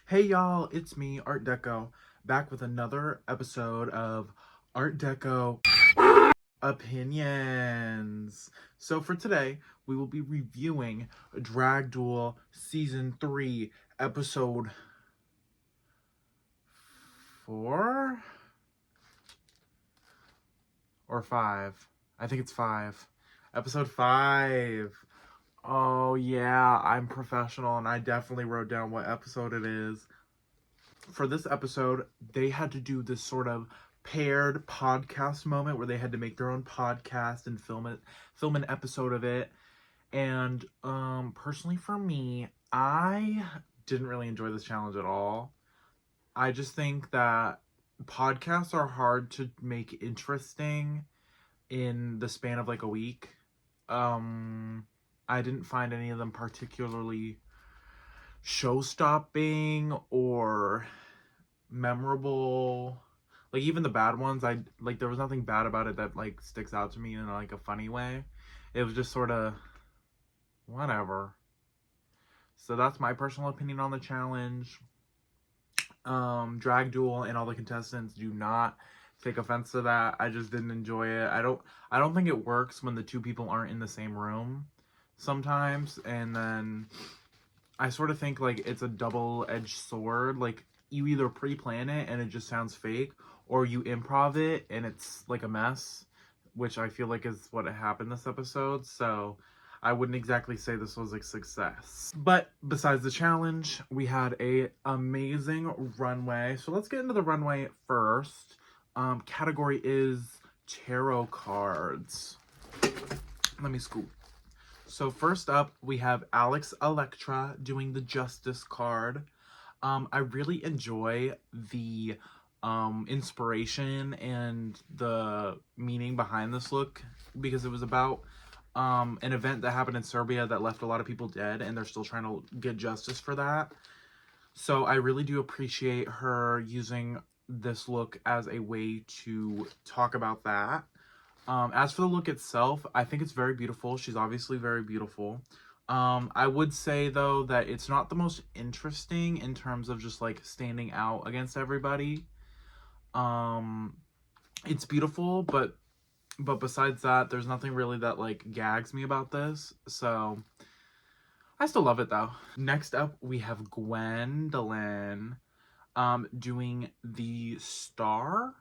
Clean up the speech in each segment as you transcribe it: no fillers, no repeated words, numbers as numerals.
Hey y'all, it's me, Art Deco, back with another episode of Art Deco Opinions. So for today, we will be reviewing Drag Duel Season 3, Episode 4? Or 5? I think it's 5. Episode 5. Oh yeah, I'm professional and I definitely wrote down what episode it is. For this episode, they had to do this sort of paired podcast moment where they had to make their own podcast and film an episode of it. And personally for me, I didn't really enjoy this challenge at all. I just think that podcasts are hard to make interesting in the span of like a week. I didn't find any of them particularly show-stopping or memorable. Like even the bad ones, I like there was nothing bad about it that like sticks out to me in like a funny way. It was just sort of whatever. So that's my personal opinion on the challenge. Drag Duel and all the contestants do not take offense to that. I just didn't enjoy it. I don't think it works when the two people aren't in the same room sometimes, and then I sort of think like it's a double-edged sword. Like you either pre-plan it and it just sounds fake, or you improv it and it's like a mess, which I feel like is what happened this episode. So I wouldn't exactly say this was a success. But besides the challenge, we had a amazing runway. So let's get into the runway first. Category is tarot cards. Let me scoop. So first up, we have Alex Electra doing the Justice card. I really enjoy the inspiration and the meaning behind this look because it was about an event that happened in Serbia that left a lot of people dead, and they're still trying to get justice for that. So I really do appreciate her using this look as a way to talk about that. As for the look itself, I think it's very beautiful. She's obviously very beautiful. I would say, though, that it's not the most interesting in terms of just, like, standing out against everybody. It's beautiful, but besides that, there's nothing really that, like, gags me about this. So, I still love it, though. Next up, we have Gwendolyn, doing the Star,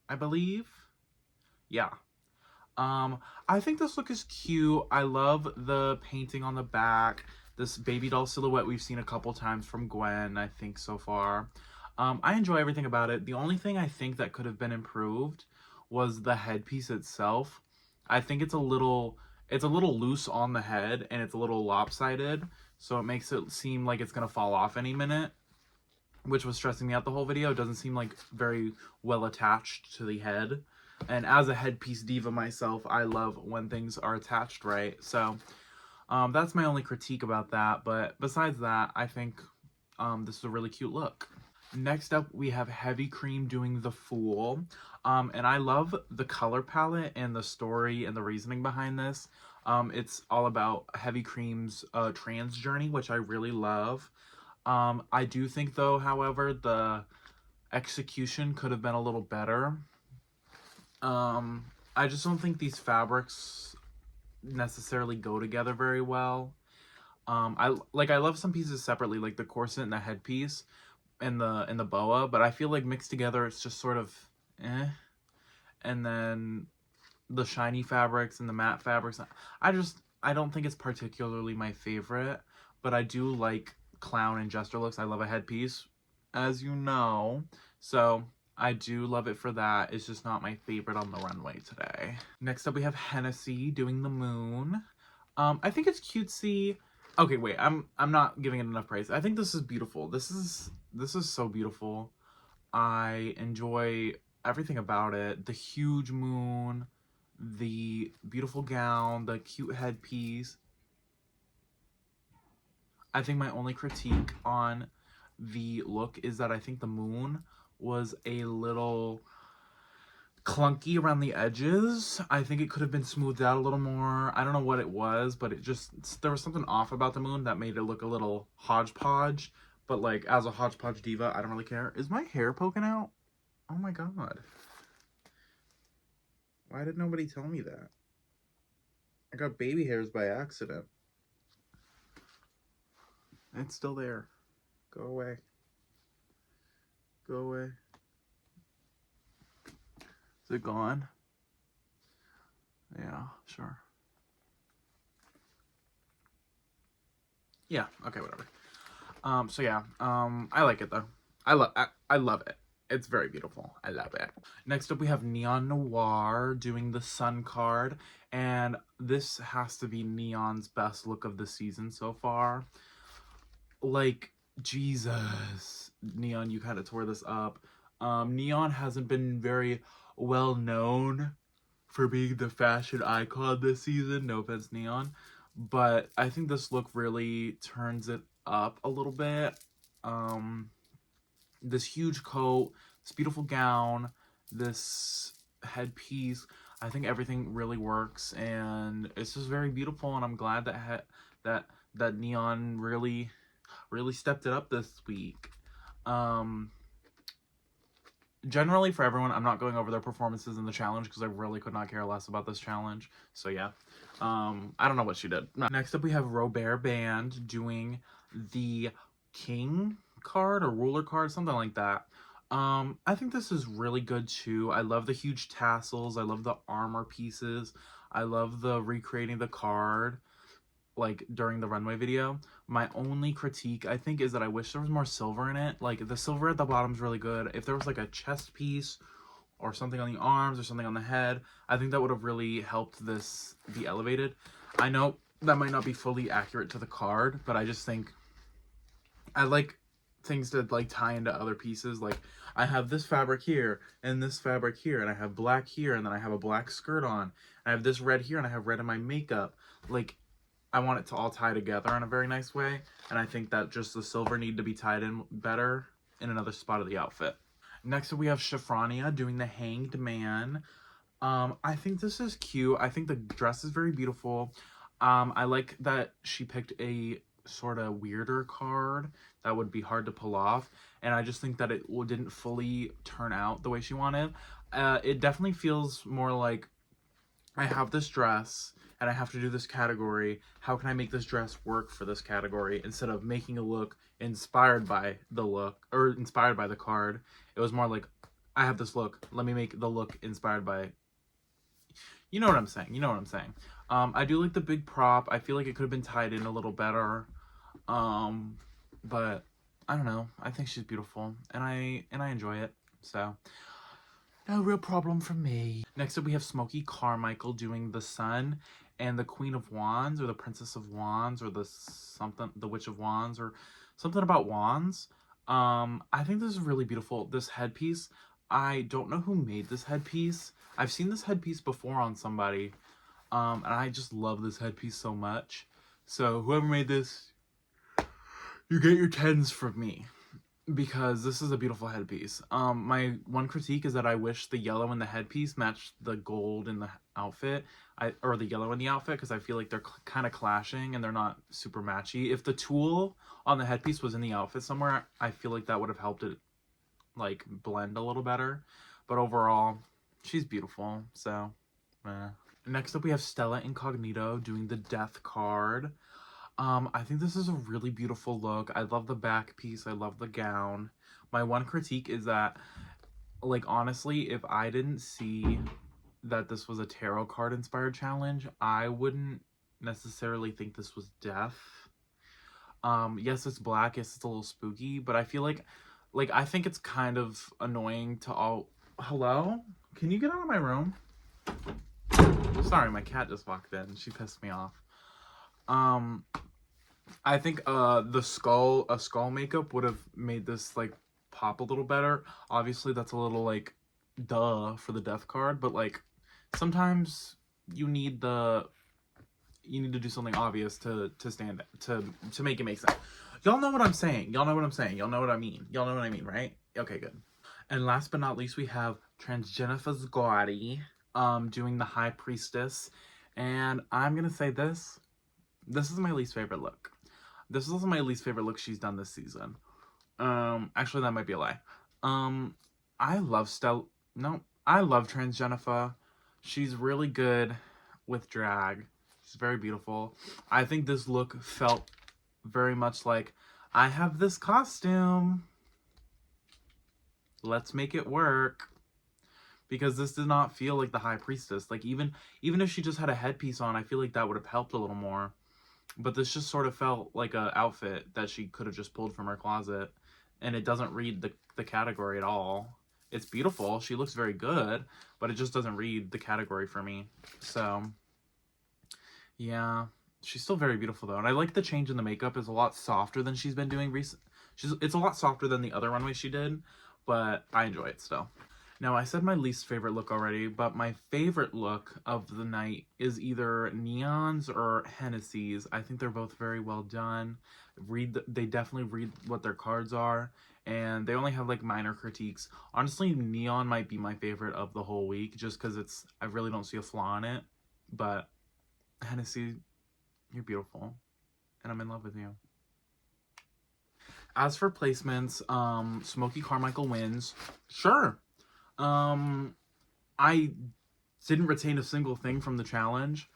I believe. Yeah. I think this look is cute. I love the painting on the back. This baby doll silhouette we've seen a couple times from Gwen, I think, so far. I enjoy everything about it. The only thing I think that could have been improved was the headpiece itself. I think it's a little loose on the head and it's a little lopsided, so it makes it seem like it's gonna fall off any minute, which was stressing me out the whole video. It doesn't seem like very well attached to the head. And as a headpiece diva myself, I love when things are attached right. So that's my only critique about that. But besides that, I think this is a really cute look. Next up, we have Heavy Cream doing the Fool. And I love the color palette and the story and the reasoning behind this. It's all about Heavy Cream's trans journey, which I really love. I do think, though, however, the execution could have been a little better. I just don't think these fabrics necessarily go together very well. I love some pieces separately, like the corset and the headpiece and the boa, but I feel like mixed together it's just sort of eh. And then the shiny fabrics and the matte fabrics, I don't think it's particularly my favorite, but I do like clown and jester looks. I love a headpiece, as you know. So I do love it for that. It's just not my favorite on the runway today. Next up, we have Hennessy doing the Moon. I think it's cutesy. Okay, wait, I'm not giving it enough praise. I think this is beautiful. This is so beautiful. I enjoy everything about it. The huge moon, the beautiful gown, the cute headpiece. I think my only critique on the look is that I think the moon was a little clunky around the edges. I think it could have been smoothed out a little more. I don't know what it was, but there was something off about the moon that made it look a little hodgepodge. But like as a hodgepodge diva, I don't really care. Is my hair poking out? Oh my god. Why did nobody tell me that? I got baby hairs by accident. It's still there. Go away. Go away. Is it gone? Yeah, sure. Yeah, okay, whatever. So yeah, I like it though. I love it. It's very beautiful. I love it. Next up we have Neon Noir doing the Sun card, and this has to be Neon's best look of the season so far. Like, Jesus. Neon, you kind of tore this up. Neon hasn't been very well known for being the fashion icon this season. No offense, Neon. But I think this look really turns it up a little bit. This huge coat, this beautiful gown, this headpiece. I think everything really works, and it's just very beautiful. And I'm glad that Neon really stepped it up this week. Generally for everyone, I'm not going over their performances in the challenge because I really could not care less about this challenge. So yeah, I don't know what she did. Next up we have Robert Band doing the King card or ruler card, something like that. I think this is really good too. I love the huge tassels. I love the armor pieces. I love the recreating the card like during the runway video. My only critique, I think, is that I wish there was more silver in it. Like the silver at the bottom is really good. If there was like a chest piece or something on the arms or something on the head, I think that would have really helped this be elevated. I know that might not be fully accurate to the card, but I just think I like things to like tie into other pieces. Like I have this fabric here and this fabric here, and I have black here, and then I have a black skirt on. I have this red here, and I have red in my makeup. Like I want it to all tie together in a very nice way, and I think that just the silver need to be tied in better in another spot of the outfit. Next up we have Shafrania doing the Hanged Man. I think this is cute. I think the dress is very beautiful. I like that she picked a sort of weirder card that would be hard to pull off, and I just think that it didn't fully turn out the way she wanted. It definitely feels more like I have this dress and I have to do this category. How can I make this dress work for this category instead of making a look inspired by the look or inspired by the card? It was more like, I have this look. Let me make the look inspired by, you know what I'm saying. You know what I'm saying. I do like the big prop. I feel like it could have been tied in a little better. But I don't know. I think she's beautiful and I enjoy it. So no real problem for me. Next up, we have Smokey Carmichael doing the Sun and the Queen of Wands, or the Princess of Wands, or the Witch of Wands, or something about wands. I think this is really beautiful. This headpiece, I don't know who made this headpiece. I've seen this headpiece before on somebody, and I just love this headpiece so much. So whoever made this, you get your 10s from me, because this is a beautiful headpiece. My one critique is that I wish the yellow in the headpiece matched the gold in the outfit, or the yellow in the outfit, because I feel like they're kind of clashing and they're not super matchy. If the tulle on the headpiece was in the outfit somewhere, I feel like that would have helped it like blend a little better. But overall, she's beautiful. So, next up we have Stella Incognito doing the Death card. I think this is a really beautiful look. I love the back piece. I love the gown. My one critique is that, like, honestly, if I didn't see that this was a tarot card inspired challenge, I wouldn't necessarily think this was death. Yes, it's black. Yes, it's a little spooky, but I feel like I think it's kind of annoying to all... Hello? Can you get out of my room? Sorry, my cat just walked in. She pissed me off. I think the skull makeup would have made this like pop a little better. Obviously that's a little like duh for the death card, but like sometimes you need to do something obvious to stand to make it make sense. Y'all know what I'm saying. Y'all know what I'm saying. Y'all know what I mean. Y'all know what I mean, right? Okay, good. And last but not least, we have Transgenifa's Gotti doing the High Priestess, and I'm gonna say this is my least favorite look. This is also my least favorite look she's done this season. Actually, that might be a lie. Um, I love No, I love Transgenifa. She's really good with drag. She's very beautiful. I think this look felt very much like, I have this costume. Let's make it work. Because this did not feel like the High Priestess. Like, even if she just had a headpiece on, I feel like that would have helped a little more. But this just sort of felt like an outfit that she could have just pulled from her closet. And it doesn't read the category at all. It's beautiful. She looks very good. But it just doesn't read the category for me. So, yeah. She's still very beautiful, though. And I like the change in the makeup. It's a lot softer than she's been doing recent. It's a lot softer than the other runway she did. But I enjoy it still. Now, I said my least favorite look already, but my favorite look of the night is either Neon's or Hennessy's. I think they're both very well done. They definitely read what their cards are, and they only have like minor critiques. Honestly, Neon might be my favorite of the whole week, just because I really don't see a flaw in it. But Hennessy, you're beautiful, and I'm in love with you. As for placements, Smokey Carmichael wins. Sure. I didn't retain a single thing from the challenge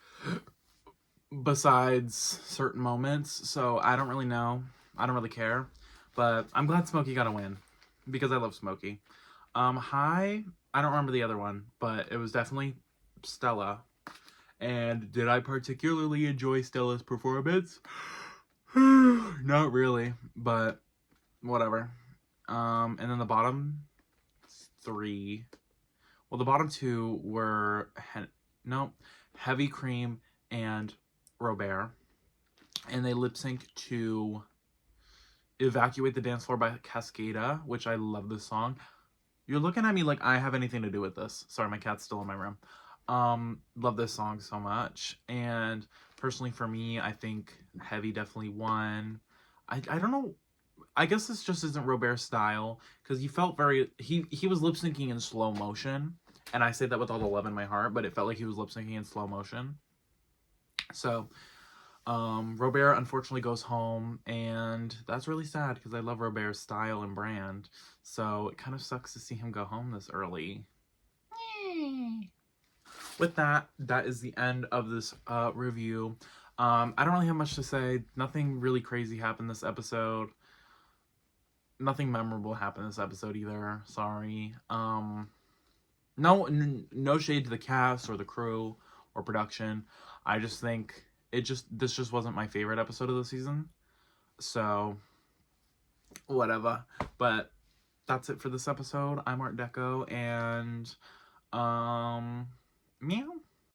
besides certain moments, so I don't really know. I don't really care, but I'm glad Smokey got a win because I love Smokey. High, I don't remember the other one, but it was definitely Stella. And did I particularly enjoy Stella's performance? Not really, but whatever. And then the bottom three. Well, the bottom two were Heavy Cream and Robert. And they lip sync to Evacuate the Dance Floor by Cascada, which I love this song. You're looking at me like I have anything to do with this. Sorry, my cat's still in my room. Love this song so much. And personally for me, I think Heavy definitely won. I don't know. I guess this just isn't Robert's style, because he felt he was lip syncing in slow motion, and I say that with all the love in my heart, but it felt like he was lip syncing in slow motion. So, Robert unfortunately goes home, and that's really sad because I love Robert's style and brand. So it kind of sucks to see him go home this early. With that is the end of this review. I don't really have much to say. Nothing really crazy happened this episode. Nothing memorable happened this episode either. Sorry. No shade to the cast or the crew or production. I just think this just wasn't my favorite episode of the season. So whatever. But that's it for this episode. I'm Art Deco, and meow.